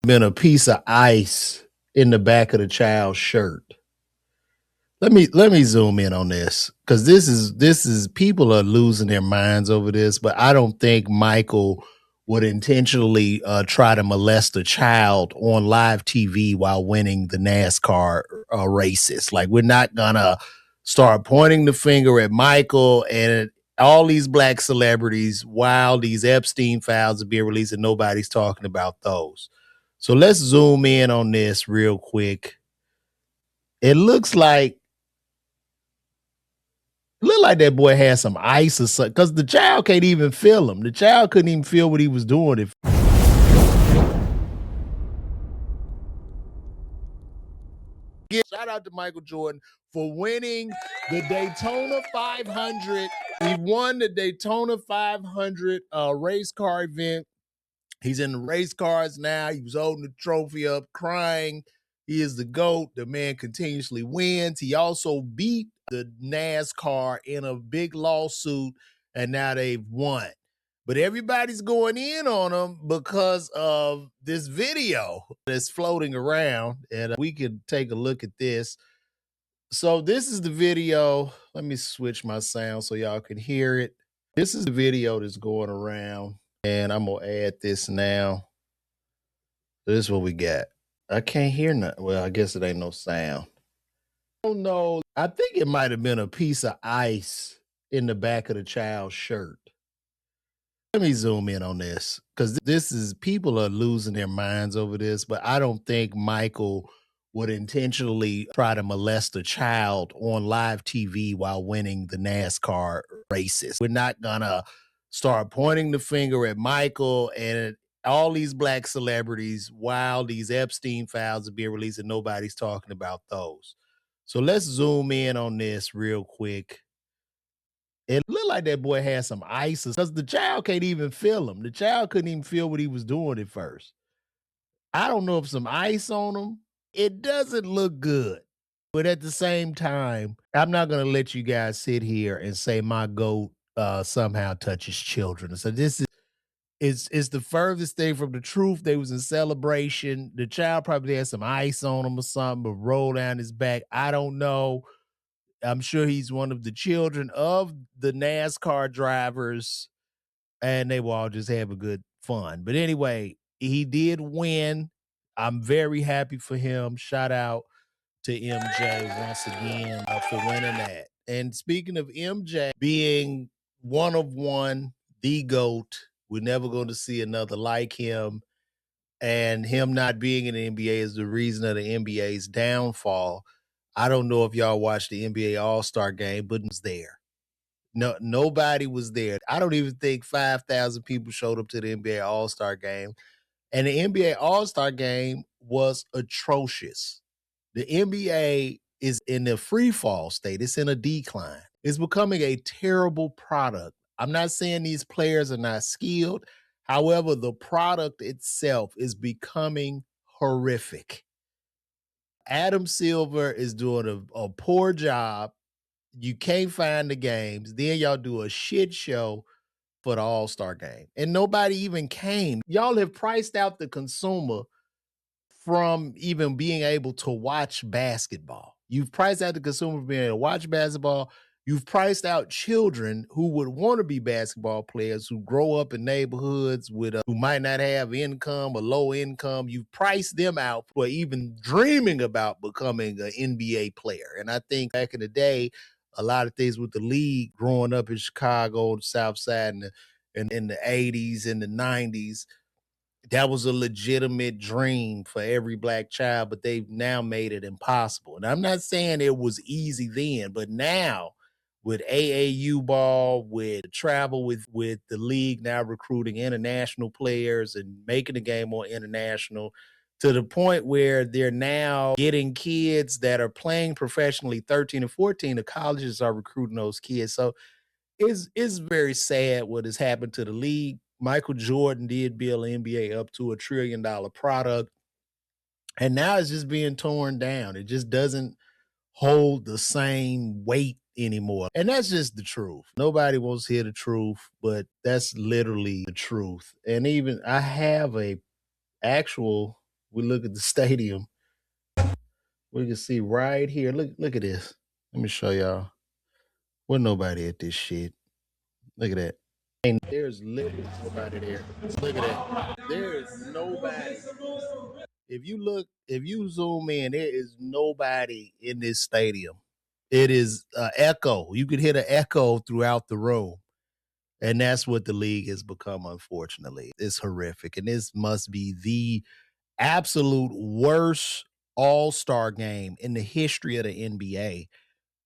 Been a piece of ice in the back of the child's shirt. Let me zoom in on this because this is people are losing their minds over this, but I don't think Michael would intentionally try to molest a child on live TV while winning the NASCAR races. Like we're not gonna start pointing the finger at Michael and all these black celebrities while these Epstein files are being released and nobody's talking about those. So let's zoom in on this real quick. It look like that boy had some ice or something because the child can't even feel him. The child couldn't even feel what he was doing. If shout out to Michael Jordan for winning the Daytona 500. He won the Daytona 500 race car event. He's in the race cars now. He was holding the trophy up, crying. He is the GOAT. The man continuously wins. He also beat the NASCAR in a big lawsuit, and now they've won. But everybody's going in on him because of this video that's floating around. And we could take a look at this. So, this is the video. Let me switch my sound so y'all can hear it. This is the video that's going around, and I'm going to add this now. This is what we got. I can't hear nothing. Well, I guess it ain't no sound. I don't know. I think it might have been a piece of ice in the back of the child's shirt. Let me zoom in on this because this is people are losing their minds over this, but I don't think Michael would intentionally try to molest a child on live TV while winning the NASCAR races. We're not gonna start pointing the finger at Michael and all these black celebrities while these Epstein files are being released and nobody's talking about those. So let's zoom in on this real quick. It looked like that boy had some ice because the child can't even feel him. The child couldn't even feel what he was doing at first. I don't know if some ice on him. It doesn't look good. But at the same time, I'm not gonna let you guys sit here and say my goat somehow touches children. So this is the furthest thing from the truth. They was in celebration. The child probably had some ice on him or something, but rolled down his back. I don't know. I'm sure he's one of the children of the NASCAR drivers, and they will all just have a good fun. But anyway, he did win. I'm very happy for him. Shout out to MJ once again for winning that. And speaking of MJ being one of one, the GOAT, we're never going to see another like him. And him not being in the NBA is the reason of the NBA's downfall. I don't know if y'all watched the NBA All-Star game, but it was there. No, nobody was there. I don't even think 5,000 people showed up to the NBA All-Star game. And the NBA All-Star game was atrocious. The NBA is in the free fall state. It's in a decline. It's becoming a terrible product. I'm not saying these players are not skilled. However, the product itself is becoming horrific. Adam Silver is doing a poor job. You can't find the games. Then y'all do a shit show for the All-Star game. And nobody even came. Y'all have priced out the consumer from even being able to watch basketball. You've priced out the consumer from being able to watch basketball. You've priced out children who would want to be basketball players who grow up in neighborhoods with who might not have income or low income. You've priced them out for even dreaming about becoming an NBA player. And I think back in the day, a lot of things with the league growing up in Chicago, the South Side, and in the 80s and the 90s, that was a legitimate dream for every black child, but they've now made it impossible. And I'm not saying it was easy then, but now with AAU ball, with travel with the league now recruiting international players and making the game more international to the point where they're now getting kids that are playing professionally 13 and 14. The colleges are recruiting those kids. So it's very sad what has happened to the league. Michael Jordan did build NBA up to $1 trillion product, and now it's just being torn down. It just doesn't hold the same weight anymore. And that's just the truth. Nobody wants to hear the truth, but that's literally the truth. And even I have a actual we look at the stadium, we can see right here. Look at this. Let me show y'all. Wasn't nobody at this shit. Look at that. And there's literally nobody there. Look at that. There is nobody. If you zoom in, there is nobody in this stadium. It is echo. You could hear the echo throughout the room. And that's what the league has become, unfortunately. It's horrific. And this must be the absolute worst all-star game in the history of the NBA.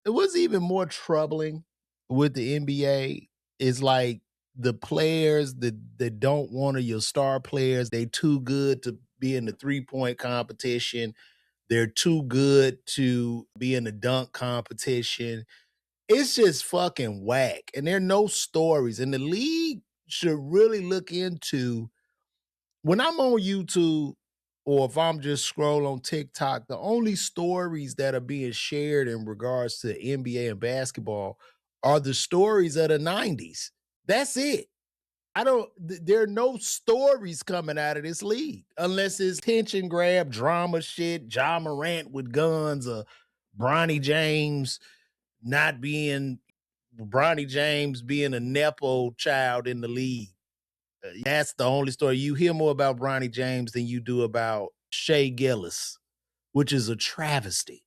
It was even more troubling with the NBA is like the players that don't want to your star players, they too good to be in the three-point competition. They're too good to be in the dunk competition. It's just fucking whack. And there are no stories. And the league should really look into when I'm on YouTube or if I'm just scroll on TikTok, the only stories that are being shared in regards to NBA and basketball are the stories of the 90s. That's it. There are no stories coming out of this league unless it's tension grab, drama shit, Ja Morant with guns, or Bronny James not being Bronny James being a Nepo child in the league. That's the only story. You hear more about Bronny James than you do about Shea Gillis, which is a travesty.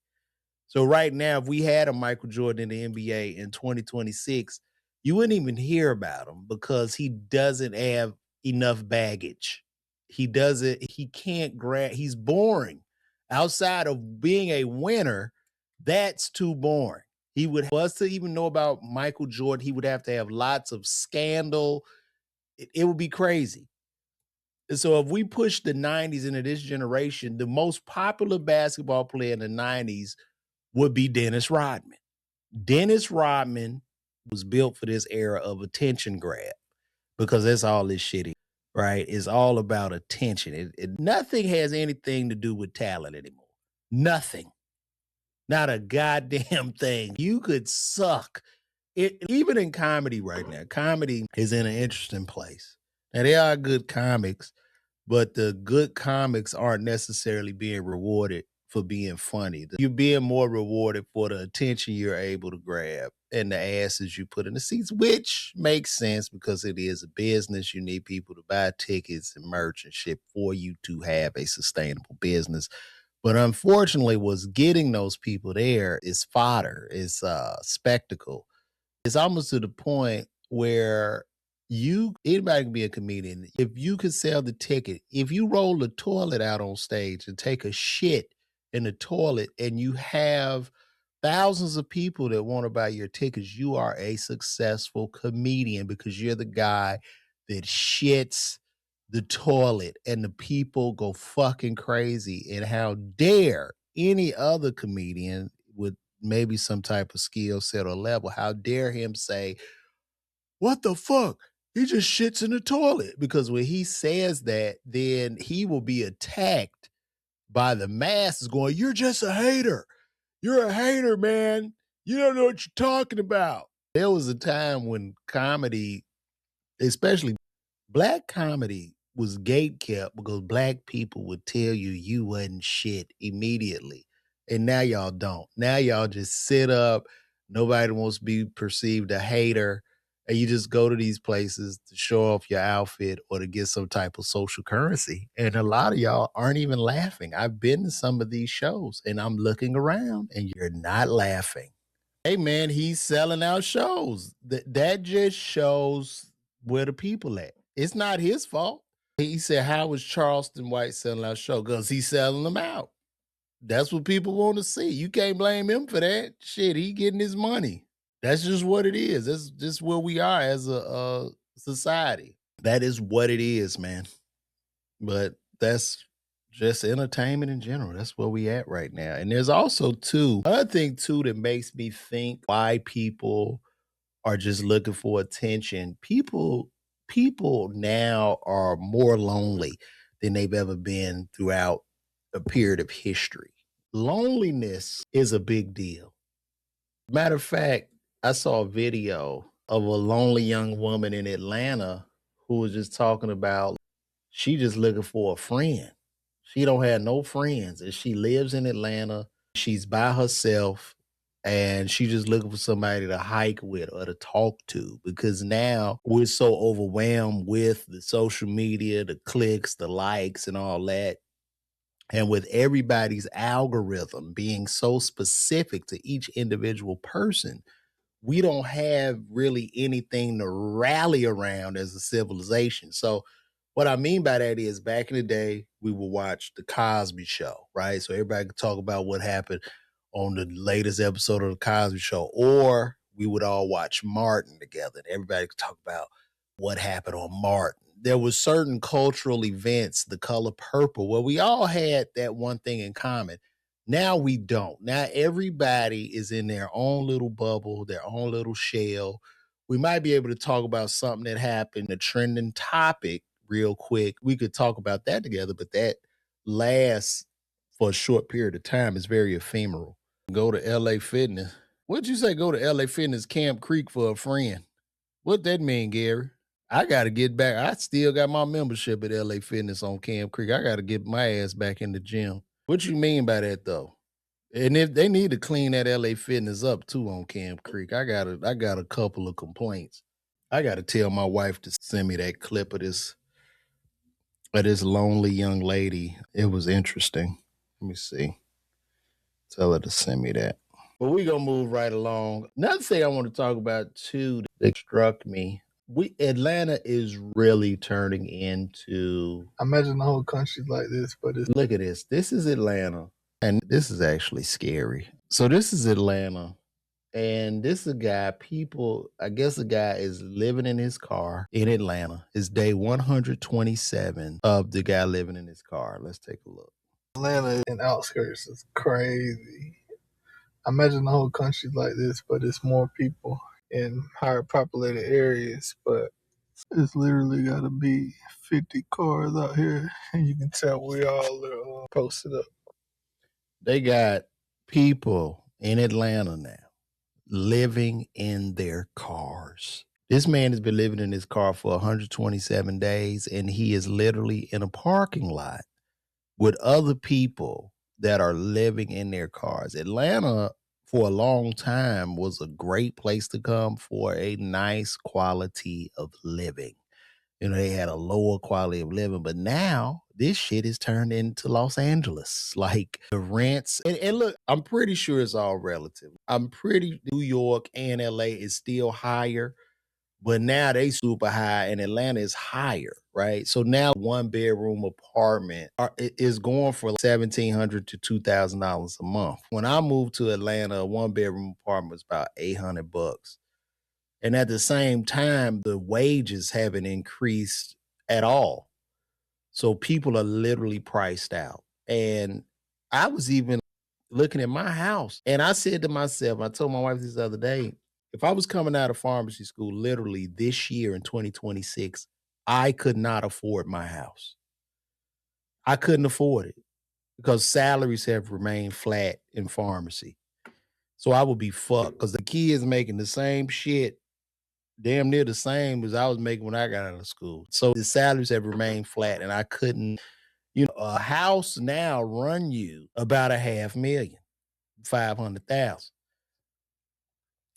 So right now, if we had a Michael Jordan in the NBA in 2026, you wouldn't even hear about him because he doesn't have enough baggage. He can't grab, he's boring. Outside of being a winner, that's too boring. He would, for us to even know about Michael Jordan, he would have to have lots of scandal. It would be crazy. And so if we push the 90s into this generation, the most popular basketball player in the 90s would be Dennis Rodman. Dennis Rodman was built for this era of attention grab because that's all this shit is, right? It's all about attention. Nothing has anything to do with talent anymore. Nothing. Not a goddamn thing. You could suck. Even in comedy right now, comedy is in an interesting place. Now, there are good comics, but the good comics aren't necessarily being rewarded for being funny. You're being more rewarded for the attention you're able to grab and the asses you put in the seats, which makes sense because it is a business. You need people to buy tickets and merch and shit for you to have a sustainable business. But unfortunately, what's getting those people there is fodder, is spectacle. It's almost to the point where anybody can be a comedian. If you could sell the ticket, if you roll the toilet out on stage and take a shit in the toilet and you have thousands of people that want to buy your tickets, you are a successful comedian because you're the guy that shits the toilet and the people go fucking crazy. And how dare any other comedian with maybe some type of skill set or level, how dare him say, what the fuck? He just shits in the toilet. Because when he says that, then he will be attacked by the masses going, you're just a hater. You're a hater, man. You don't know what you're talking about. There was a time when comedy, especially black comedy, was gatekept because black people would tell you wasn't shit immediately. And now y'all don't. Now y'all just sit up. Nobody wants to be perceived a hater. And you just go to these places to show off your outfit or to get some type of social currency. And a lot of y'all aren't even laughing. I've been to some of these shows and I'm looking around and you're not laughing. Hey man, he's selling out shows. That just shows where the people at. It's not his fault. He said, how was Charleston White selling out shows? Because he's selling them out. That's what people want to see. You can't blame him for that. Shit, he getting his money. That's just what it is. That's just where we are as a society. That is what it is, man. But that's just entertainment in general. That's where we at right now. And there's also another thing too that makes me think why people are just looking for attention. People now are more lonely than they've ever been throughout a period of history. Loneliness is a big deal. Matter of fact, I saw a video of a lonely young woman in Atlanta who was just talking about she just looking for a friend. She don't have no friends, and she lives in Atlanta. She's by herself, and she just looking for somebody to hike with or to talk to, because now we're so overwhelmed with the social media, the clicks, the likes, and all that. And with everybody's algorithm being so specific to each individual person, we don't have really anything to rally around as a civilization. So what I mean by that is, back in the day, we would watch the Cosby Show, right? So everybody could talk about what happened on the latest episode of the Cosby Show, or we would all watch Martin together and everybody could talk about what happened on Martin. There was certain cultural events, the color purple, where we all had that one thing in common. Now we don't. Now everybody is in their own little bubble, their own little shell. We might be able to talk about something that happened, a trending topic, real quick. We could talk about that together, but that lasts for a short period of time. It's very ephemeral. Go to LA Fitness. What'd you say? Go to LA Fitness Camp Creek for a friend. What that mean, Gary? I got to get back. I still got my membership at LA Fitness on Camp Creek. I got to get my ass back in the gym. What you mean by that though? And if they need to clean that LA Fitness up too on Camp Creek, I got a couple of complaints. I got to tell my wife to send me that clip of this lonely young lady. It was interesting. Let me see. Tell her to send me that. But we gonna move right along. Another thing I want to talk about too that struck me. Atlanta is really turning into. Imagine the whole country's like this, but it's Look at this. This is Atlanta, and this is actually scary. So this is Atlanta, and this is a guy. I guess a guy is living in his car in Atlanta. It's day 127 of the guy living in his car. Let's take a look. Atlanta and outskirts is crazy. Imagine the whole country's like this, but it's more people in higher populated areas, but it's literally got to be 50 cars out here, and you can tell we all are posted up. They got people in Atlanta now living in their cars. This man has been living in his car for 127 days, and he is literally in a parking lot with other people that are living in their cars. Atlanta, for a long time, was a great place to come for a nice quality of living. You know, they had a lower quality of living, but now this shit is turned into Los Angeles. Like the rents, and look, I'm pretty sure it's all relative. I'm pretty New York and LA is still higher, but now they super high and Atlanta is higher, right? So now one bedroom apartment is going for $1,700 to $2,000 a month. When I moved to Atlanta, a one bedroom apartment was about $800. And at the same time, the wages haven't increased at all. So people are literally priced out. And I was even looking at my house and I said to myself, I told my wife this the other day, if I was coming out of pharmacy school literally this year in 2026, I could not afford my house. I couldn't afford it because salaries have remained flat in pharmacy. So I would be fucked because the kids making the same shit, damn near the same as I was making when I got out of school. So the salaries have remained flat and I couldn't, a house now run you about $500,000, 500,000.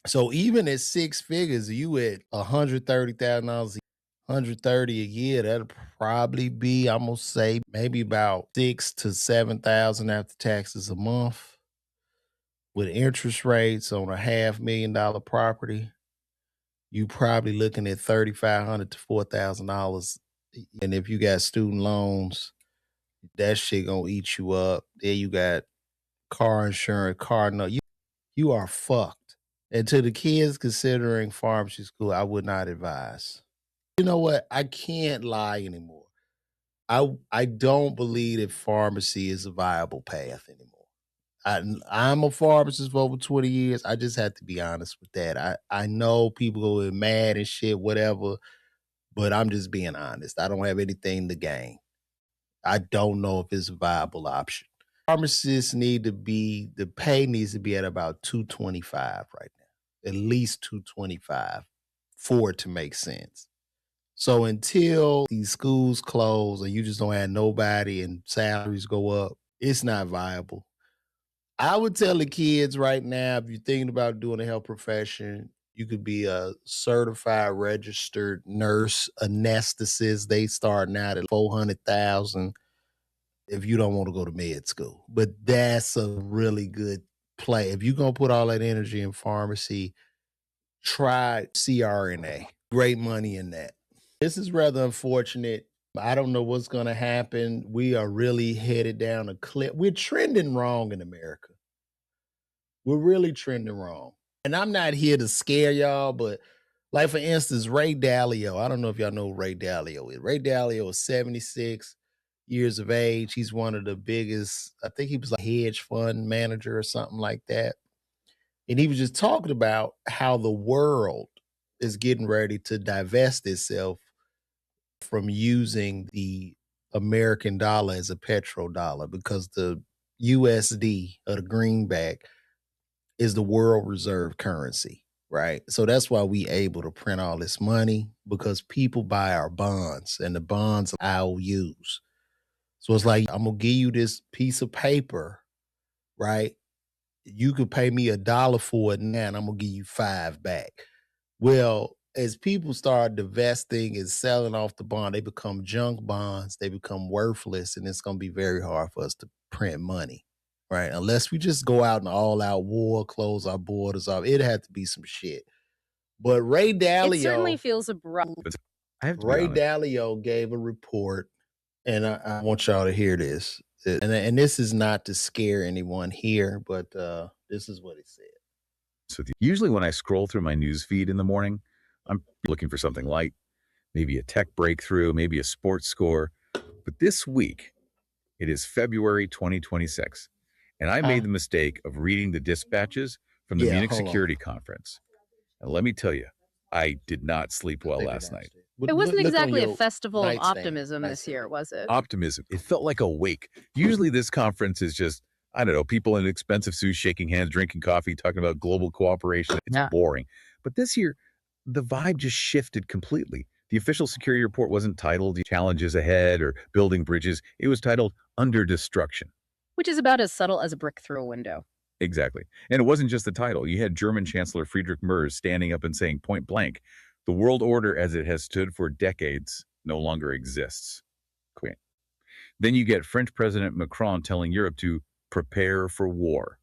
So even at six figures, you at $130,000, 130 a year, that'll probably be, I'm gonna say maybe about 6 to 7,000 after taxes a month. With interest rates on a $500,000 property, you probably looking at $3,500 to $4,000. And if you got student loans, that shit gonna eat you up. Then you got car insurance, car note. You are fucked. And to the kids considering pharmacy school, I would not advise. You know what? I can't lie anymore. I don't believe that pharmacy is a viable path anymore. I'm a pharmacist for over 20 years. I just have to be honest with that. I know people go mad and shit, whatever, but I'm just being honest. I don't have anything to gain. I don't know if it's a viable option. Pharmacists the pay needs to be at about 225 right now, at least 225 for it to make sense. So until these schools close and you just don't have nobody and salaries go up, it's not viable. I would tell the kids right now, if you're thinking about doing a health profession, you could be a certified registered nurse, anesthetist. They start now at 400,000 if you don't want to go to med school. But that's a really good play. If you're gonna put all that energy in pharmacy, try CRNA. Great money in that. This is rather unfortunate. I don't know what's gonna happen. We are really headed down a cliff. We're trending wrong in America. We're really trending wrong. And I'm not here to scare y'all, but like for instance, Ray Dalio. I don't know if y'all know who Ray Dalio is. Ray Dalio is 76 years of age. He's one of the biggest, I think he was like a hedge fund manager or something like that. And he was just talking about how the world is getting ready to divest itself from using the American dollar as a petrodollar because the USD or the greenback is the world reserve currency, right? So that's why we able to print all this money because people buy our bonds and the bonds are IOUs. So it's like, I'm gonna give you this piece of paper, right? You could pay me $1 for it now, and I'm gonna give you 5 back. Well, as people start divesting and selling off the bond, they become junk bonds, they become worthless, and it's gonna be very hard for us to print money, right? Unless we just go out and all out war, close our borders off. It had to be some shit. But Ray It certainly Dalio, feels abrupt. I have to be Ray honest. Dalio gave a report, and I want y'all to hear this. And this is not to scare anyone here, but this is what it said. So usually when I scroll through my news feed in the morning, I'm looking for something light, maybe a tech breakthrough, maybe a sports score. But this week, it is February 2026, and I made the mistake of reading the dispatches from the Munich Security Conference. And let me tell you, I did not sleep well last night. It wasn't exactly a festival of optimism this year, was it? Optimism. It felt like a wake. Usually this conference is just, I don't know, people in expensive suits shaking hands, drinking coffee, talking about global cooperation. It's boring. But this year, the vibe just shifted completely. The official security report wasn't titled Challenges Ahead or Building Bridges. It was titled Under Destruction. Which is about as subtle as a brick through a window. Exactly. And it wasn't just the title. You had German Chancellor Friedrich Merz standing up and saying point blank, the world order as it has stood for decades no longer exists. Queen. Then you get French President Macron telling Europe to prepare for war.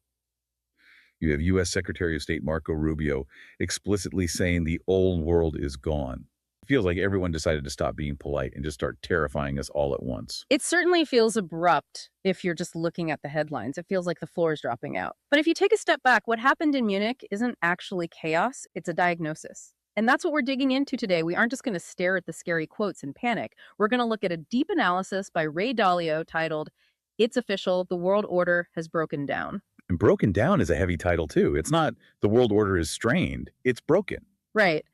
You have U.S. Secretary of State Marco Rubio explicitly saying the old world is gone. It feels like everyone decided to stop being polite and just start terrifying us all at once. It certainly feels abrupt if you're just looking at the headlines. It feels like the floor is dropping out. But if you take a step back, what happened in Munich isn't actually chaos, it's a diagnosis. And that's what we're digging into today. We aren't just going to stare at the scary quotes and panic. We're going to look at a deep analysis by Ray Dalio titled, It's Official, the World Order Has Broken Down. And broken down is a heavy title, too. It's not the world order is strained, it's broken. Right.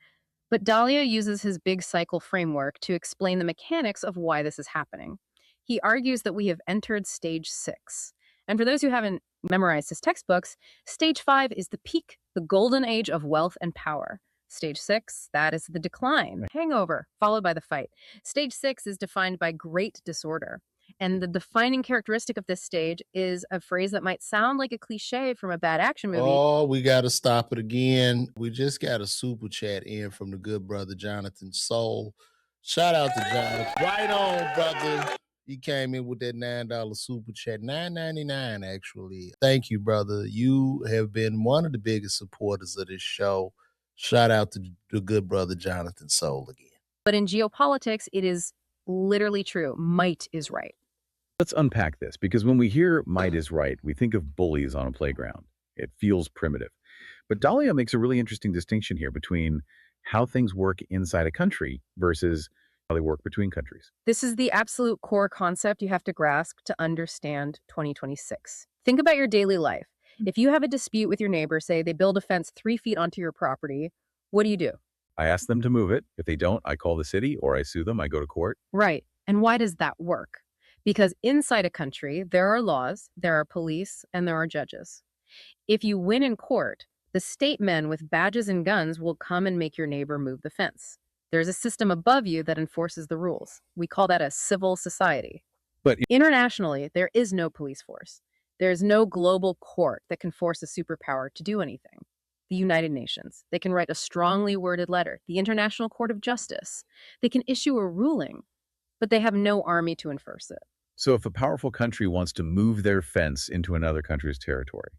But Dalio uses his big cycle framework to explain the mechanics of why this is happening. He argues that we have entered stage 6. And for those who haven't memorized his textbooks, stage 5 is the peak, the golden age of wealth and power. Stage 6, that is the decline, hangover, followed by the fight. Stage 6 is defined by great disorder. And the defining characteristic of this stage is a phrase that might sound like a cliche from a bad action movie. Oh, we got to stop it again. We just got a super chat in from the good brother Jonathan Soul. Shout out to Jonathan. Right on, brother. He came in with that $9 super chat, $9.99 actually. Thank you, brother. You have been one of the biggest supporters of this show. Shout out to the good brother Jonathan Soul again. But in geopolitics, it is literally true. Might is right. Let's unpack this, because when we hear might is right, we think of bullies on a playground. It feels primitive. But Dalio makes a really interesting distinction here between how things work inside a country versus how they work between countries. This is the absolute core concept you have to grasp to understand 2026. Think about your daily life. If you have a dispute with your neighbor, say they build a fence 3 feet onto your property, what do? I ask them to move it. If they don't, I call the city or I sue them. I go to court. Right. And why does that work? Because inside a country, there are laws, there are police, and there are judges. If you win in court, the state men with badges and guns will come and make your neighbor move the fence. There's a system above you that enforces the rules. We call that a civil society. But Internationally, there is no police force. There's no global court that can force a superpower to do anything. The United Nations. They can write a strongly worded letter. The International Court of Justice. They can issue a ruling, but they have no army to enforce it. so if a powerful country wants to move their fence into another country's territory,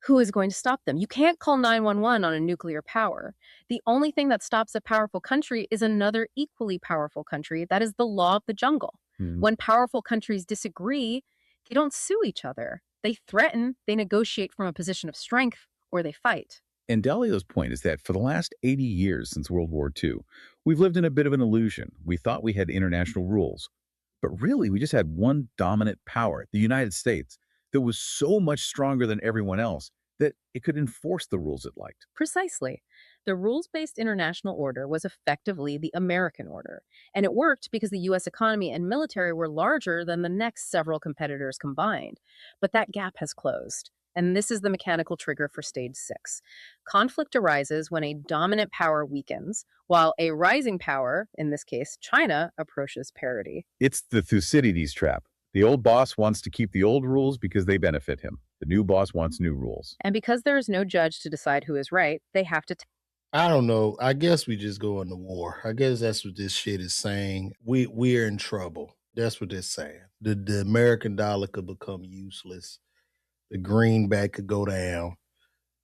Who is going to stop them? You can't call 911 on a nuclear power. The only thing that stops a powerful country is another equally powerful country. That is the law of the jungle. When powerful countries disagree, they don't sue each other. They threaten, they negotiate from a position of strength, or they fight. And Dalio's point is that for the last 80 years since World War II, we've lived in a bit of an illusion. We thought we had international rules, but really we just had one dominant power, the United States, that was so much stronger than everyone else that it could enforce the rules it liked. Precisely. The rules-based international order was effectively the American order, and it worked because the U.S. economy and military were larger than the next several competitors combined. But that gap has closed, and this is the mechanical trigger for stage 6. Conflict arises when a dominant power weakens, while a rising power, in this case China, approaches parity. It's the Thucydides trap. The old boss wants to keep the old rules because they benefit him. The new boss wants new rules. And because there is no judge to decide who is right, they have to I don't know. I guess we just go into war. I guess that's what this shit is saying. We're in trouble. That's what they're saying. The American dollar could become useless. The greenback could go down.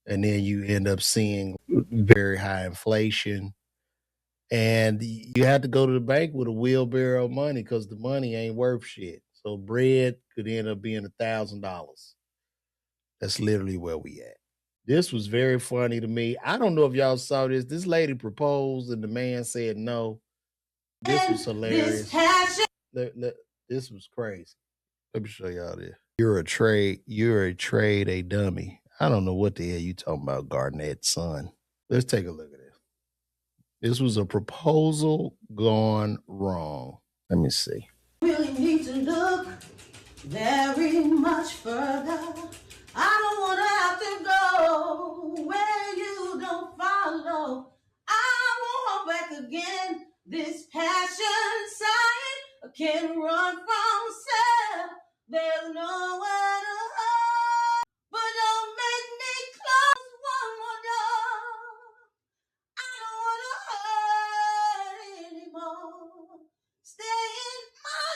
And then you end up seeing very high inflation. And you have to go to the bank with a wheelbarrow of money because the money ain't worth shit. So bread could end up being $1,000. That's literally where we at. This was very funny to me. I don't know if y'all saw this. This lady proposed and the man said no. This was hilarious. This was crazy. Let me show y'all this. You're a trade, a dummy. I don't know what the hell you talking about, Garnett's son. Let's take a look at this. This was a proposal gone wrong. Let me see. Really need to look very much further. I don't want to have to go where you don't follow. I won't back again. This passion side can run from self. There's nowhere to hide. But don't make me close one more door. I don't want to hurt anymore. Stay in my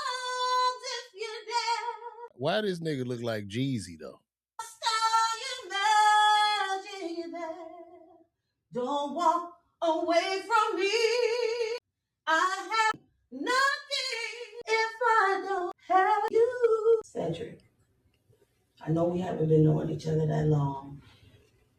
arms if you dare. Why this nigga look like Jeezy though? Imagine you there. Don't walk away from me. I have nothing if I don't have you. Cedric, I know we haven't been knowing each other that long.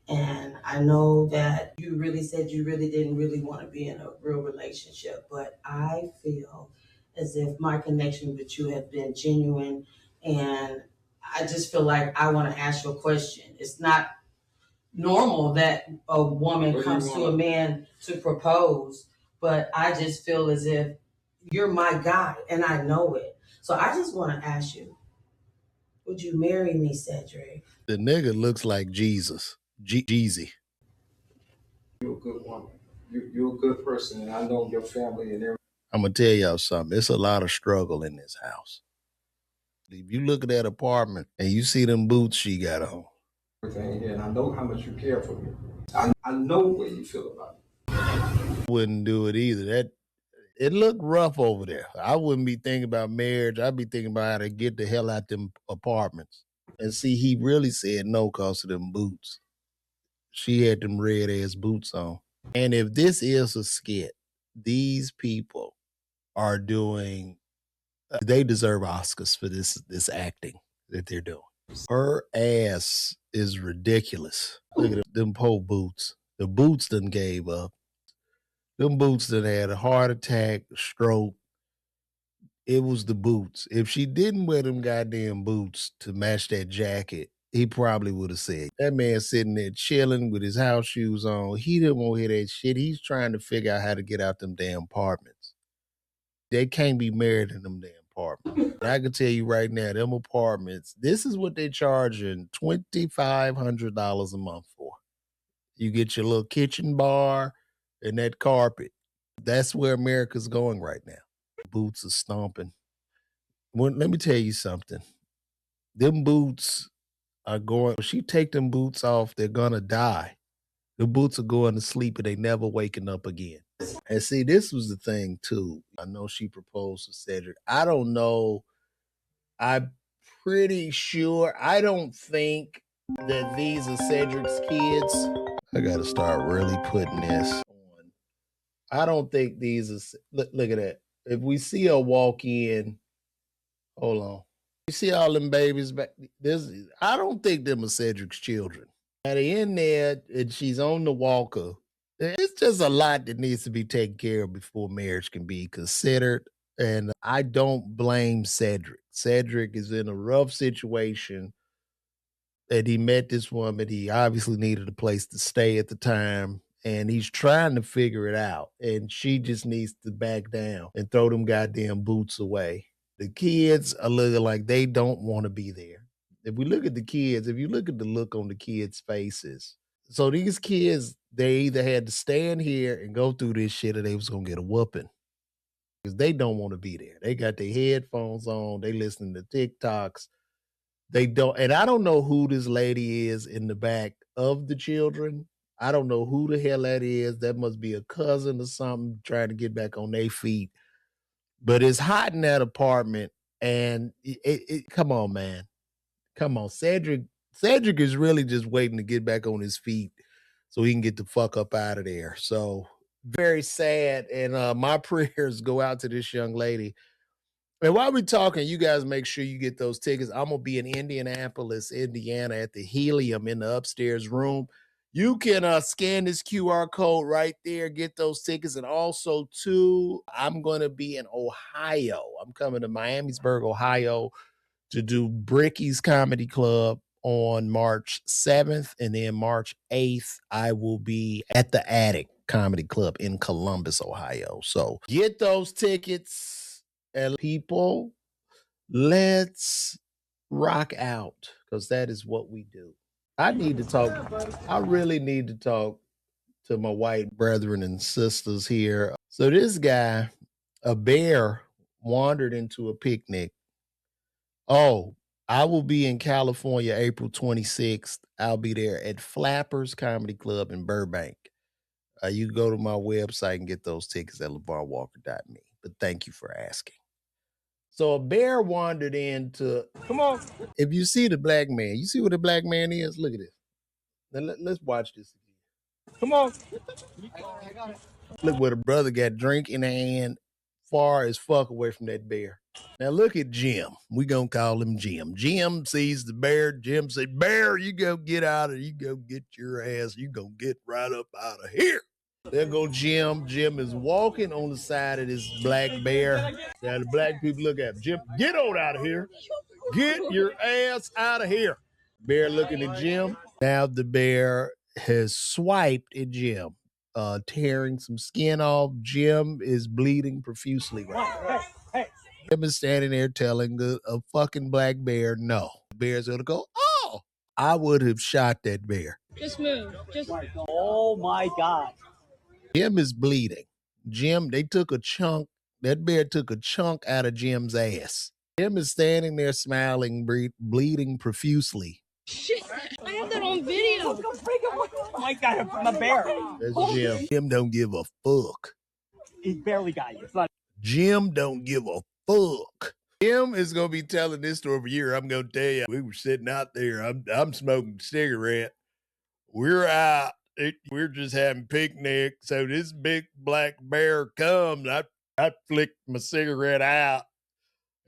And I know that you really said you really didn't really want to be in a real relationship, but I feel as if my connection with you has been genuine, and I just feel like I want to ask you a question. It's not normal that a woman comes to a man to propose, but I just feel as if you're my guy, and I know it. So I just want to ask you, would you marry me, Cedric? The nigga looks like Jesus. Jeezy. You're a good woman. You're a good person, and I know your family and everything. I'm gonna tell y'all something. It's a lot of struggle in this house. If you look at that apartment and you see them boots she got on, Here, and I know how much you care for me. I know what you feel about it. wouldn't do it either. It looked rough over there. I wouldn't be thinking about marriage. I'd be thinking about how to get the hell out them apartments. And see, he really said no because of them boots. She had them red ass boots on. And if this is a skit, these people are doing, they deserve Oscars for this acting that they're doing. Her ass is ridiculous. Look at them pole boots. The boots done gave up. Them boots done had a heart attack, stroke. It was the boots. If she didn't wear them goddamn boots to match that jacket, he probably would have said, that man sitting there chilling with his house shoes on. He didn't want to hear that shit. He's trying to figure out how to get out them damn apartments. They can't be married in them damn apartments. And I can tell you right now, them apartments, this is what they charging $2,500 a month for. You get your little kitchen bar and that carpet. That's where America's going right now. Boots are stomping. Well, let me tell you something. Them boots are going, if she take them boots off, they're gonna die. The boots are going to sleep and they never waking up again. And see, this was the thing too. I know she proposed to Cedric. I don't know. I'm pretty sure. I don't think that these are Cedric's kids. I got to start really putting this on. I don't think these are. Look at that. If we see her walk in, hold on. You see all them babies back? I don't think them are Cedric's children. Now they in there and she's on the walker. It's just a lot that needs to be taken care of before marriage can be considered. And I don't blame Cedric. Cedric is in a rough situation that he met this woman. He obviously needed a place to stay at the time. And he's trying to figure it out. And she just needs to back down and throw them goddamn boots away. The kids are looking like they don't want to be there. If we look at the kids, if you look at the look on the kids' faces, so these kids, they either had to stand here and go through this shit or they was gonna get a whooping. Because they don't want to be there. They got their headphones on, they listening to TikToks. They don't, and I don't know who this lady is in the back of the children. I don't know who the hell that is. That must be a cousin or something trying to get back on their feet. But it's hot in that apartment, and come on, man. Come on. Cedric is really just waiting to get back on his feet so he can get the fuck up out of there. So very sad. And my prayers go out to this young lady. And while we're talking, you guys make sure you get those tickets. I'm gonna be in Indianapolis, Indiana at the Helium in the upstairs room. You can scan this QR code right there, get those tickets. And also, too, I'm going to be in Ohio. I'm coming to Miamisburg, Ohio to do Bricky's Comedy Club on March 7th. And then March 8th, I will be at the Attic Comedy Club in Columbus, Ohio. So get those tickets. And people, let's rock out because that is what we do. I need to talk. I really need to talk to my white brethren and sisters here. So this guy, a bear, wandered into a picnic. Oh, I will be in California April 26th. I'll be there at Flappers Comedy Club in Burbank. You can go to my website and get those tickets at LeVarWalker.me. But thank you for asking. So a bear wandered into. Come on. If you see the black man, you see what the black man is? Look at this. Now let's watch this again. Come on. Look where the brother got drink in the hand, far as fuck away from that bear. Now look at Jim. We gonna call him Jim. Jim sees the bear. Jim said, "Bear, you go get out of. You go get your ass. You gonna get right up out of here." There go Jim. Jim is walking on the side of this black bear. Now the black people look at him. Jim, get on out of here. Get your ass out of here. Bear looking at Jim. Now the bear has swiped at Jim, tearing some skin off. Jim is bleeding profusely right now. Jim is standing there telling a fucking black bear no. The bear's gonna go, oh, I would have shot that bear. Just move. Just. Oh my God. Jim is bleeding. Jim, they took a chunk. That bear took a chunk out of Jim's ass. Jim is standing there smiling, bleeding profusely. Shit, I have that on video. Oh my God, I'm a bear. That's Jim. Jim don't give a fuck. He barely got you. Jim don't give a fuck. Jim is gonna be telling this story for a year. I'm gonna tell you, we were sitting out there. I'm smoking a cigarette. We're out. We're just having picnic. So this big black bear comes. I flicked my cigarette out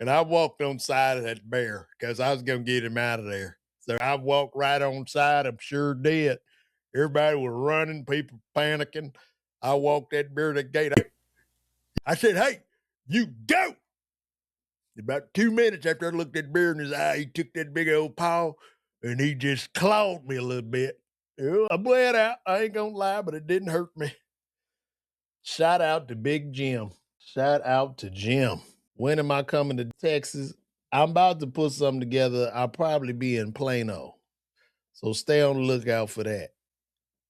and I walked on side of that bear because I was going to get him out of there. So I walked right on side. I'm sure did. Everybody was running, people panicking. I walked that bear to the gate. I said, hey, you go. About 2 minutes after I looked that bear in his eye, he took that big old paw and he just clawed me a little bit. I bled out. I ain't gonna lie, but it didn't hurt me. Shout out to Big Jim. Shout out to Jim. When am I coming to Texas? I'm about to put something together. I'll probably be in Plano. So stay on the lookout for that.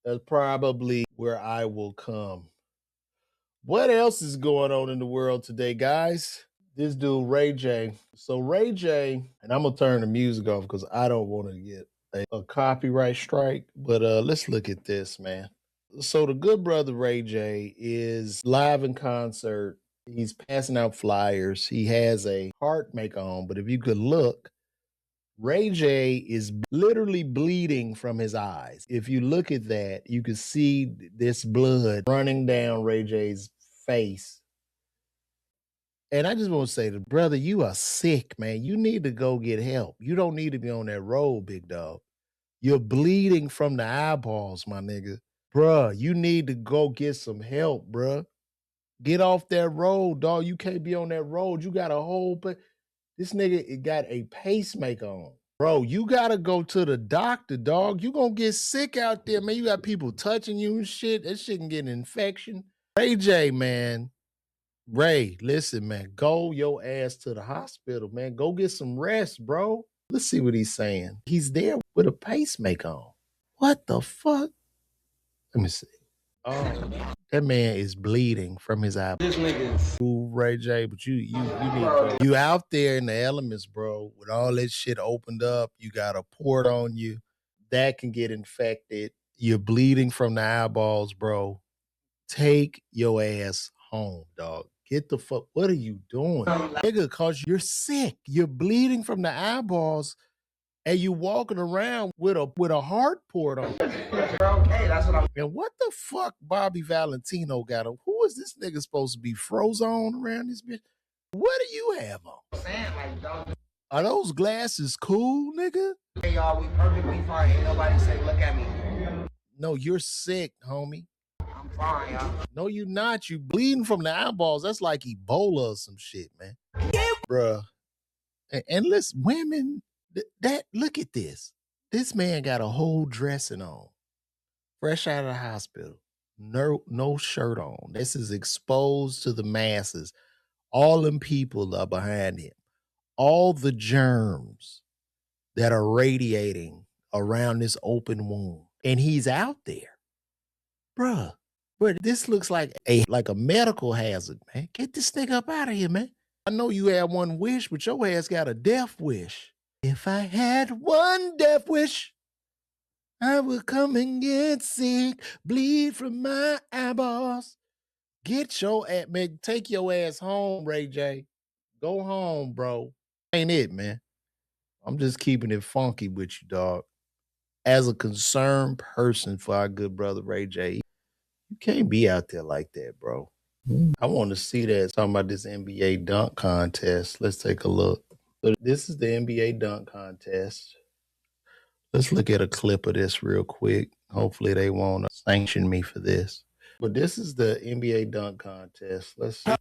That's probably where I will come. What else is going on in the world today, guys? This dude, Ray J. So Ray J, and I'm going to turn the music off because I don't want to get a copyright strike. But let's look at this, man. So the good brother Ray J is live in concert. He's passing out flyers. He has a heart maker on, but if you could look, Ray J is literally bleeding from his eyes. If you look at that, you can see this blood running down Ray J's face. And I just want to say, brother, you are sick, man. You need to go get help. You don't need to be on that road, big dog. You're bleeding from the eyeballs, my nigga. Bruh, you need to go get some help, bruh. Get off that road, dog. You can't be on that road. You got a whole, but this nigga got a pacemaker on. Bro, you gotta go to the doctor, dog. You gonna get sick out there, man. You got people touching you and shit. That shit can get an infection. Ray J, man. Ray, listen, man. Go your ass to the hospital, man. Go get some rest, bro. Let's see what he's saying. He's there with a pacemaker on. What the fuck? Let me see. Oh, that man is bleeding from his eye. This nigga is Ray J, but you need to go. You out there in the elements, bro, with all that shit opened up. You got a port on you that can get infected. You're bleeding from the eyeballs, bro. Take your ass home, dog. Get the fuck. What are you doing, nigga? Cause you're sick. You're bleeding from the eyeballs, and you walking around with a heart port on. Okay, that's what I'm. And what the fuck, Bobby Valentino got him? Who is this nigga supposed to be frozen around this bitch? What do you have on? Are those glasses cool, nigga? Hey y'all, we perfectly fine. Ain't nobody say, look at me. No, you're sick, homie. I'm fine, y'all. No, you not. You bleeding from the eyeballs. That's like Ebola or some shit, man. Yeah. Bruh. And listen, women, that look at this. This man got a whole dressing on. Fresh out of the hospital. No shirt on. This is exposed to the masses. All them people are behind him. All the germs that are radiating around this open wound. And he's out there. Bruh. But this looks like a medical hazard, man. Get this nigga up out of here, man. I know you had one wish, but your ass got a death wish. If I had one death wish, I would come and get sick, bleed from my eyeballs. Get your ass, man. Take your ass home, Ray J. Go home, bro. Ain't it, man. I'm just keeping it funky with you, dog. As a concerned person for our good brother Ray J, you can't be out there like that, bro. I want to see that. Talking about this NBA dunk contest. Let's take a look. So this is the NBA dunk contest. Let's look at a clip of this real quick. Hopefully they won't sanction me for this. But this is the NBA dunk contest. Let's see.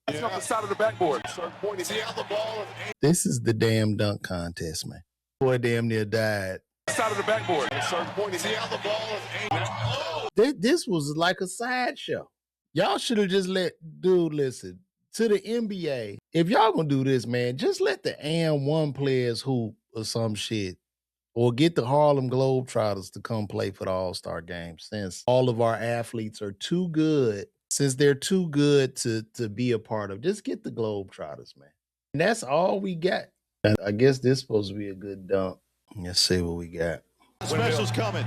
That's off the side of the backboard. See how the ball is. This is the damn dunk contest, man. Boy damn near died. Side of the backboard. See how the ball is aimed. This was like a sideshow. Y'all should have just dude, listen, to the NBA, if y'all gonna do this, man, just let the AM1 players hoop or some shit. Or get the Harlem Globetrotters to come play for the All-Star game, since all of our athletes are too good, since they're too good to be a part of. Just get the Globetrotters, man. And that's all we got. And I guess this is supposed to be a good dunk. Let's see what we got. Special's coming.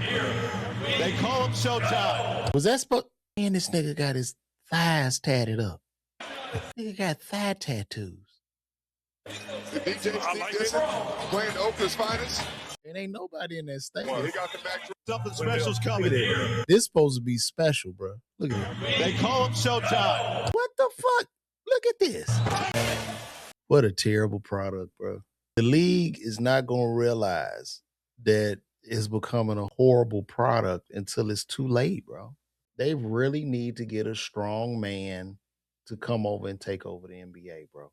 They call him Showtime. Was that supposed? Man, this nigga got his thighs tatted up. Nigga got thigh tattoos. Playing Oakland's finest. It ain't nobody in that stadium. Well, he got the back. Something special's coming. This supposed to be special, bro. Look at it. They call him Showtime. What the fuck? Look at this. What a terrible product, bro. The league is not going to realize that it's becoming a horrible product until it's too late, bro. They really need to get a strong man to come over and take over the NBA, bro.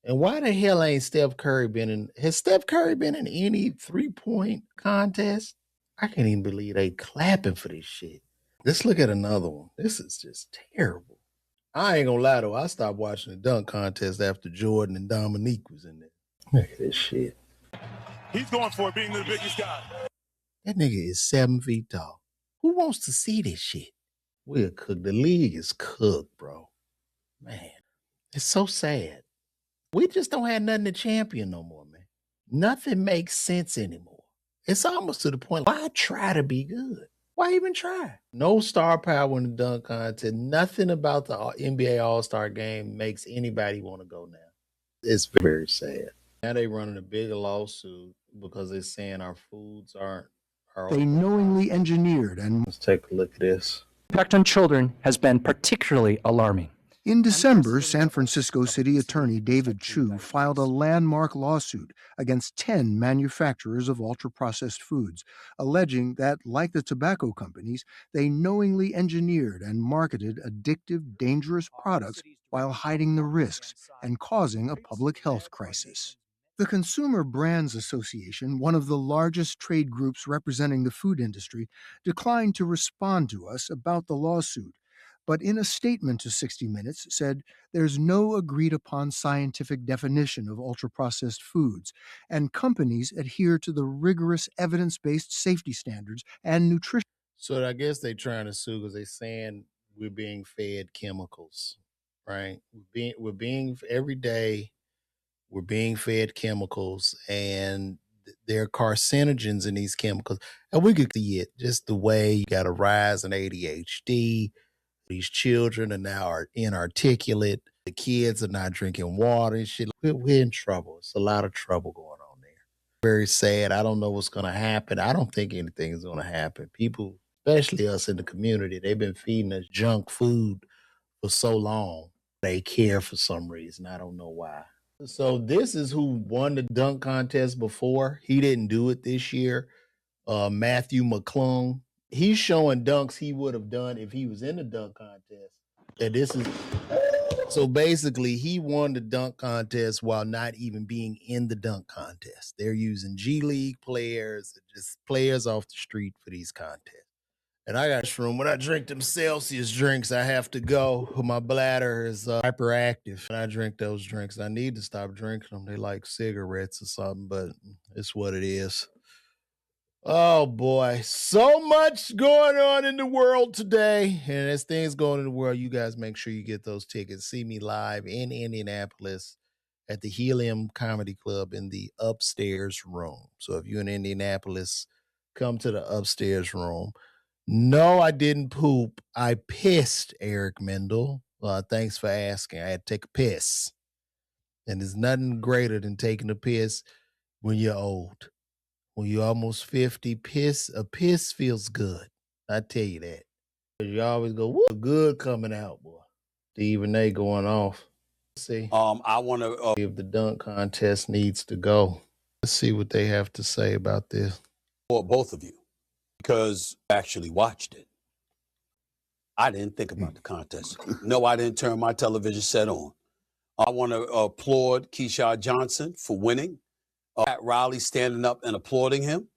And why the hell ain't Steph Curry been in? Has Steph Curry been in any 3-point contest? I can't even believe they clapping for this shit. Let's look at another one. This is just terrible. I ain't gonna lie though, I stopped watching the dunk contest after Jordan and Dominique was in there. Look at this shit. He's going for it, being the biggest guy. That nigga is 7 feet tall. Who wants to see this shit? We're cooked. The league is cooked, bro. Man, it's so sad. We just don't have nothing to champion no more, man. Nothing makes sense anymore. It's almost to the point, why try to be good? Why even try? No star power in the dunk contest. Nothing about the NBA All-Star game makes anybody want to go now. It's very sad. Now they running a bigger lawsuit because they're saying our foods aren't. They knowingly engineered and Let's take a look at this. impact on children has been particularly alarming. in December, San Francisco City Attorney David Chu filed a landmark lawsuit against 10 manufacturers of ultra-processed foods, alleging that, like the tobacco companies, they knowingly engineered and marketed addictive, dangerous products while hiding the risks and causing a public health crisis. The Consumer Brands Association, one of the largest trade groups representing the food industry, declined to respond to us about the lawsuit, but in a statement to 60 Minutes said there's no agreed upon scientific definition of ultra-processed foods, and companies adhere to the rigorous evidence-based safety standards and nutrition. So I guess they're trying to sue because they're saying we're being fed chemicals, right? We're being every day we're being fed chemicals, and there are carcinogens in these chemicals. And we could see it just the way you got a rise in ADHD. These children are now inarticulate. The kids are not drinking water and shit. We're in trouble. It's a lot of trouble going on there. Very sad. I don't know what's going to happen. I don't think anything is going to happen. People, especially us in the community, they've been feeding us junk food for so long. They care for some reason. I don't know why. So this is who won the dunk contest before. He didn't do it this year. Matthew McClung. He's showing dunks he would have done if he was in the dunk contest. And this is so basically he won the dunk contest while not even being in the dunk contest. They're using G League players, just players off the street for these contests. And I got this room. When I drink them Celsius drinks, I have to go. My bladder is hyperactive. When I drink those drinks, I need to stop drinking them. They like cigarettes or something, but it's what it is. Oh boy, so much going on in the world today. And as things going in the world, you guys make sure you get those tickets. See me live in Indianapolis at the Helium Comedy Club in the upstairs room. So if you're in Indianapolis, come to the upstairs room. No, I didn't poop. I pissed, Eric Mendel. Thanks for asking. I had to take a piss. And there's nothing greater than taking a piss when you're old. When you're almost 50, a piss feels good. I tell you that. You always go, woo, good coming out, boy. Stephen A going off. Let's see. I want to if the dunk contest needs to go. Let's see what they have to say about this. for both of you because I actually watched it. I didn't think about the contest. No, I didn't turn my television set on. I want to applaud Keyshawn Johnson for winning. Pat Riley standing up and applauding him.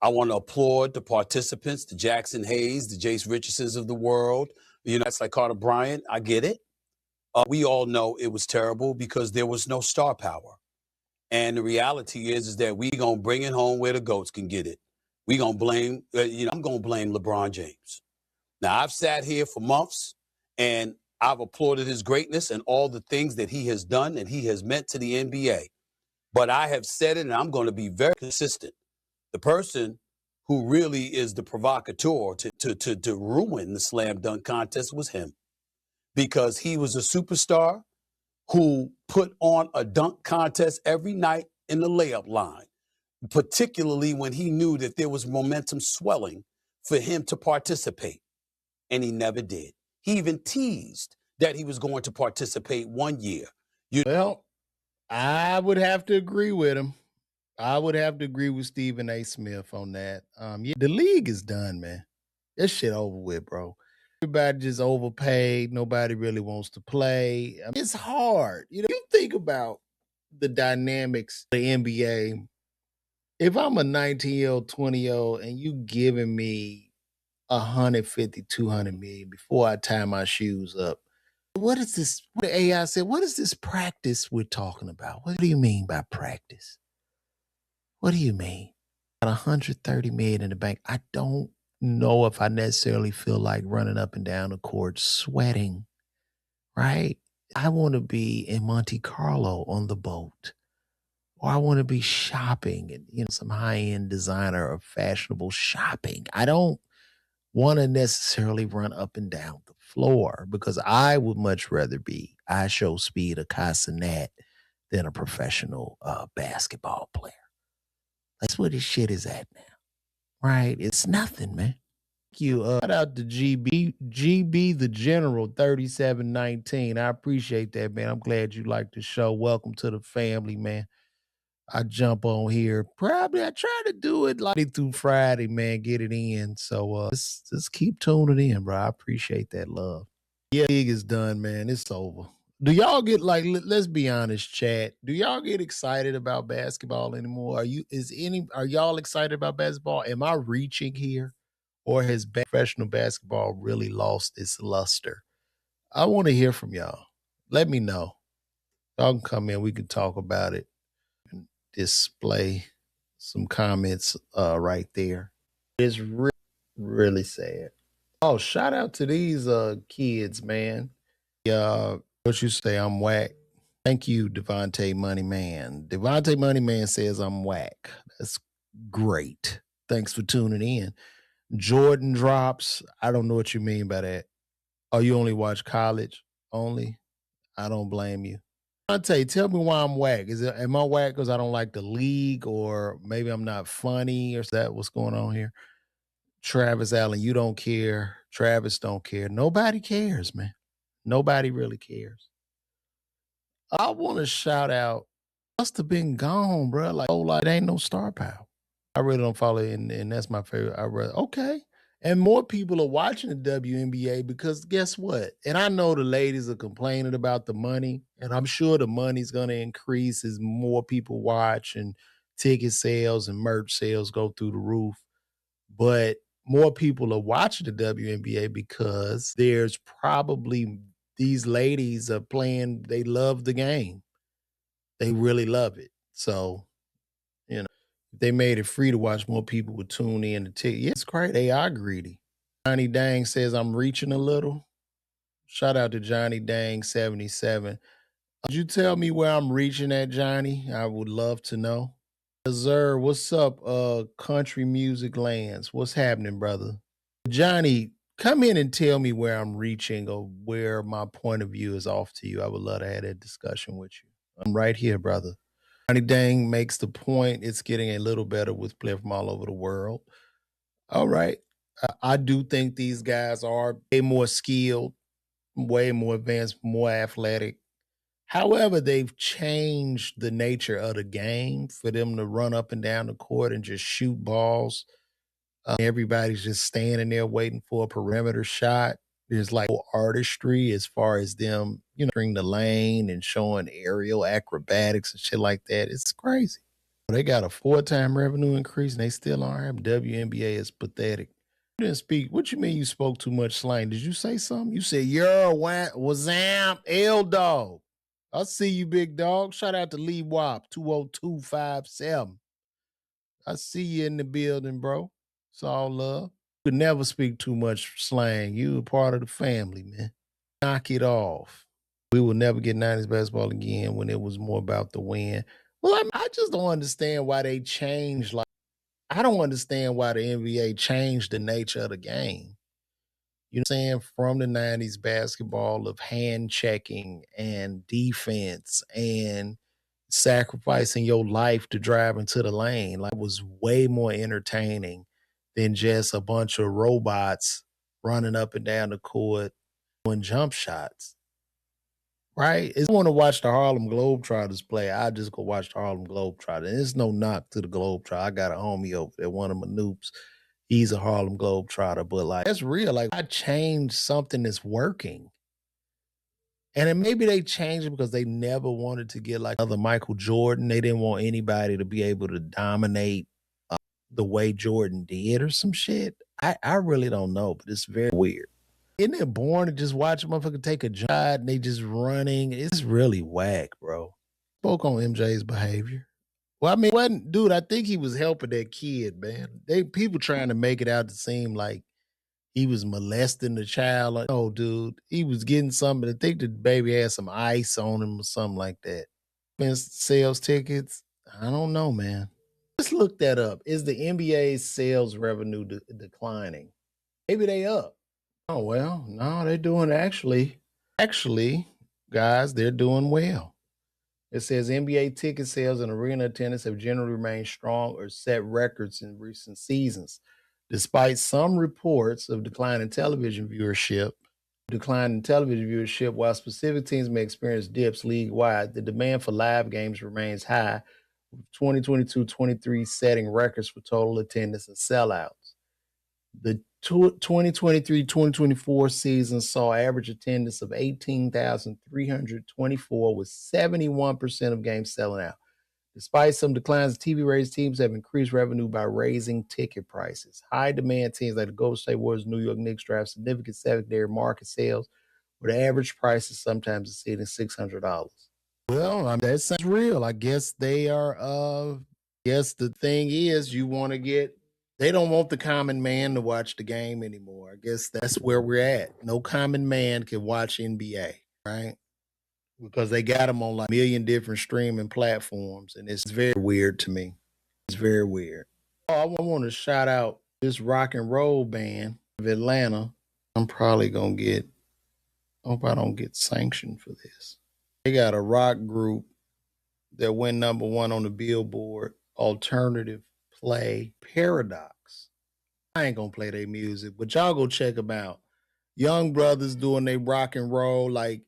I want to applaud the participants, the Jackson Hayes, the Jace Richardsons of the world. You know, it's like Carter Bryant. I get it. We all know it was terrible because there was no star power. And the reality is that we going to bring it home where the GOATs can get it. We going to blame, I'm going to blame LeBron James. Now, I've sat here for months and I've applauded his greatness and all the things that he has done and he has meant to the NBA. But I have said it, and I'm going to be very consistent. The person who really is the provocateur to ruin the slam dunk contest was him. Because he was a superstar who put on a dunk contest every night in the layup line, particularly when he knew that there was momentum swelling for him to participate. And he never did. He even teased that he was going to participate one year. Well, I would have to agree with him. I would have to agree with Stephen A. Smith on that. Yeah, the league is done, man. This shit over with, bro. Everybody just overpaid. Nobody really wants to play. I mean, it's hard. You think about the dynamics of the NBA. If I'm a 19-year-old, 20-year-old, and you giving me 150, 200 million before I tie my shoes up, what is this? What the AI said, what is this practice we're talking about? What do you mean by practice? What do you mean? Got 130 million in the bank. I don't know if I necessarily feel like running up and down the court sweating, right? I want to be in Monte Carlo on the boat, or I want to be shopping and some high-end designer or fashionable shopping. I don't want to necessarily run up and down the floor because I would much rather be I show speed a Casanet than a professional basketball player. That's where this shit is at now, right? It's nothing, man. Thank you. Shout out to GB the General 3719. I appreciate that, man. I'm glad you like the show. Welcome to the family, man. I jump on here. Probably I try to do it like through Friday, man. Get it in. So just keep tuning in, bro. I appreciate that love. Yeah, league is done, man. It's over. Do y'all get like let's be honest, chat. Do y'all get excited about basketball anymore? Are y'all excited about basketball? Am I reaching here? Or has professional basketball really lost its luster? I want to hear from y'all. Let me know. Y'all can come in. We can talk about it and display some comments right there. It's really sad. Oh, shout out to these kids, man. What you say? I'm whack. Thank you, Devontae Moneyman. Devontae Moneyman says I'm whack. That's great. Thanks for tuning in. Jordan drops. I don't know what you mean by that. Oh, you only watch college only? I don't blame you. Devontae, tell me why I'm whack. Am I whack because I don't like the league, or maybe I'm not funny, or is that what's going on here? Travis Allen, you don't care. Travis don't care. Nobody cares, man. Nobody really cares. I want to shout out. Must have been gone, bro. Like, oh, like it ain't no star power. I really don't follow it, and that's my favorite. Okay. And more people are watching the WNBA because guess what? And I know the ladies are complaining about the money, and I'm sure the money's going to increase as more people watch and ticket sales and merch sales go through the roof. But more people are watching the WNBA because there's probably these ladies are playing, they love the game. They really love it. So, if they made it free to watch, more people would tune in to ticket. Yeah, it's great. They are greedy. Johnny Dang says I'm reaching a little. Shout out to Johnny Dang 77. Could you tell me where I'm reaching at, Johnny? I would love to know. Sir, what's up, country music lands? What's happening, brother? Johnny, come in and tell me where I'm reaching or where my point of view is off to you. I would love to have that discussion with you. I'm right here, brother. Johnny Dang makes the point. It's getting a little better with players from all over the world. All right. I do think these guys are way more skilled, way more advanced, more athletic. However, they've changed the nature of the game for them to run up and down the court and just shoot balls. Everybody's just standing there waiting for a perimeter shot. There's like artistry as far as them, entering the lane and showing aerial acrobatics and shit like that. It's crazy. They got a 4-time revenue increase and they still aren't. WNBA is pathetic. You didn't speak. What you mean you spoke too much slang? Did you say something? You said, you're wazam, L-Dog. I see you, big dog. Shout out to Lee Wop, 20257. I see you in the building, bro. It's all love. You could never speak too much slang. You a part of the family, man. Knock it off. We will never get 90s basketball again when it was more about the win. Well, I just don't understand why they changed. I don't understand why the NBA changed the nature of the game. You know what I'm saying? From the 90s basketball of hand checking and defense and sacrificing your life to drive into the lane. It was way more entertaining than just a bunch of robots running up and down the court doing jump shots. Right? If I want to watch the Harlem Globetrotters play, I just go watch the Harlem Globetrotters. And there's no knock to the Globetrotter. I got a homie over there, one of my noobs. He's a Harlem Globetrotter, but that's real. I changed something that's working. And then maybe they changed it because they never wanted to get like another Michael Jordan. They didn't want anybody to be able to dominate the way Jordan did or some shit. I really don't know, but it's very weird. Isn't it boring to just watch a motherfucker take a shot and they just running? It's really whack, bro. Spoke on MJ's behavior. Well, I mean, wasn't dude, I think he was helping that kid, man. People trying to make it out to seem like he was molesting the child. Like, oh, dude, he was getting something. I think the baby had some ice on him or something like that. Sales tickets. I don't know, man. Let's look that up. Is the NBA's sales revenue declining? Maybe they up. Oh well, no, they're doing actually, guys, they're doing well. It says NBA ticket sales and arena attendance have generally remained strong or set records in recent seasons, despite some reports of decline in television viewership. While specific teams may experience dips league-wide, the demand for live games remains high, with 2022-23 setting records for total attendance and sellouts. The 2023-2024 season saw average attendance of 18,324 with 71% of games selling out. Despite some declines in TV ratings, teams have increased revenue by raising ticket prices. High demand teams like the Golden State Warriors, New York Knicks drive significant secondary market sales, with average prices sometimes exceeding $600. Well, that sounds real. I guess they are. Guess the thing is, they don't want the common man to watch the game anymore. I guess that's where we're at. No common man can watch NBA, right? Because they got them on like a million different streaming platforms, and it's very weird to me. It's very weird. Oh, I want to shout out this rock and roll band of Atlanta. I'm probably gonna get. Hope I don't get sanctioned for this. They got a rock group that went number one on the Billboard Alternative Play Paradox. I ain't gonna play their music, but y'all go check them out. Young brothers doing their rock and roll like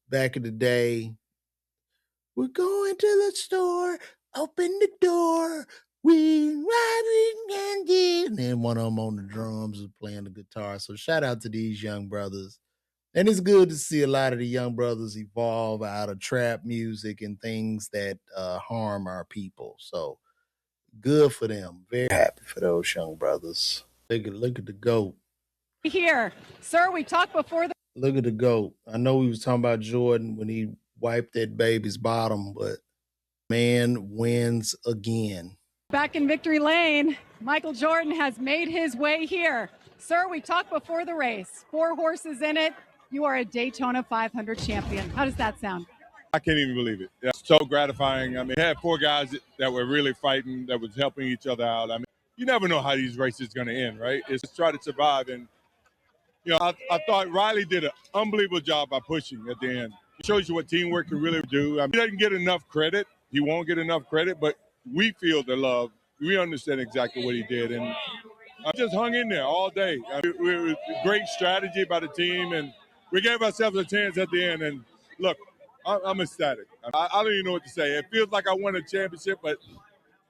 back in the day. We're going to the store, open the door, we riding candy. And then one of them on the drums is playing the guitar. So shout out to these young brothers. And it's good to see a lot of the young brothers evolve out of trap music and things that harm our people. So good for them. Very happy for those young brothers. Look at the GOAT. Here, sir, we talked before the Look at the GOAT. I know we was talking about Jordan when he wiped that baby's bottom, but man wins again. back in victory lane. Michael Jordan has made his way here. Sir, we talked before the race. 4 horses in it. You are a Daytona 500 champion. How does that sound? I can't even believe it. It's so gratifying. I mean, I had 4 guys that were really fighting, that was helping each other out. I mean, you never know how these races going to end, right? It's just try to survive. And, I thought Riley did an unbelievable job by pushing at the end. It shows you what teamwork can really do. I mean, he doesn't get enough credit. He won't get enough credit, but we feel the love. We understand exactly what he did. And I just hung in there all day. I mean, it was great strategy by the team, and we gave ourselves a chance at the end. And look, I'm ecstatic. I don't even know what to say. It feels like I won a championship, but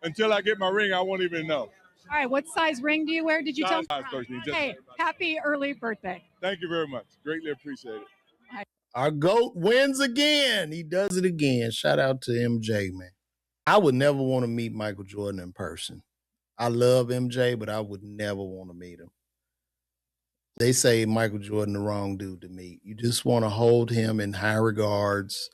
until I get my ring, I won't even know. All right, what size ring do you wear? Did you tell me? Size 13. Hey, happy early birthday. Thank you very much. Greatly appreciate it. Our GOAT wins again. He does it again. Shout out to MJ, man. I would never want to meet Michael Jordan in person. I love MJ, but I would never want to meet him. They say Michael Jordan the wrong dude to meet. You just want to hold him in high regards,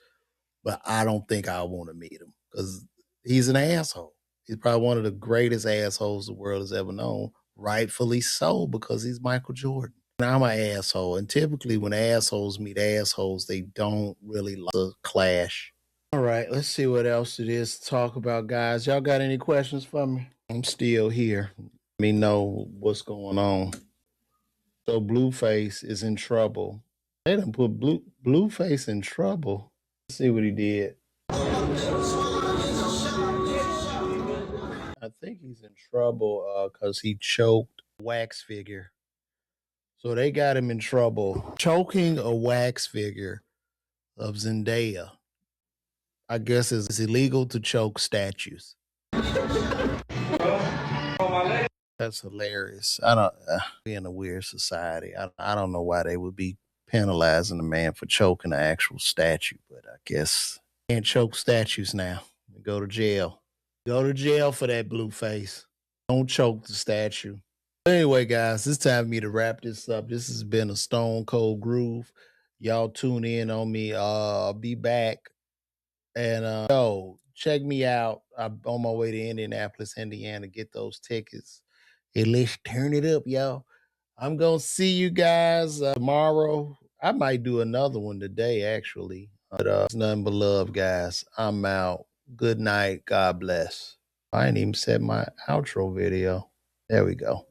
but I don't think I want to meet him because he's an asshole. He's probably one of the greatest assholes the world has ever known. Rightfully so, because he's Michael Jordan. And I'm an asshole. And typically when assholes meet assholes, they don't really like to clash. All right, let's see what else it is to talk about, guys. Y'all got any questions for me? I'm still here. Let me know what's going on. So Blueface is in trouble. They done put Blueface in trouble. Let's see what he did. I think he's in trouble because he choked a wax figure. So they got him in trouble choking a wax figure of Zendaya. I guess it's illegal to choke statues. That's hilarious. I don't. We in a weird society. I don't know why they would be penalizing a man for choking an actual statue, but I guess can't choke statues now. Go to jail. Go to jail for that, Blueface. Don't choke the statue. Anyway, guys, it's time for me to wrap this up. This has been a Stone Cold Groove. Y'all tune in on me. I'll be back. And check me out. I'm on my way to Indianapolis, Indiana. Get those tickets. And let's turn it up, y'all. I'm going to see you guys tomorrow. I might do another one today, actually. But it's nothing but love, guys. I'm out. Good night. God bless. I ain't even set my outro video. There we go.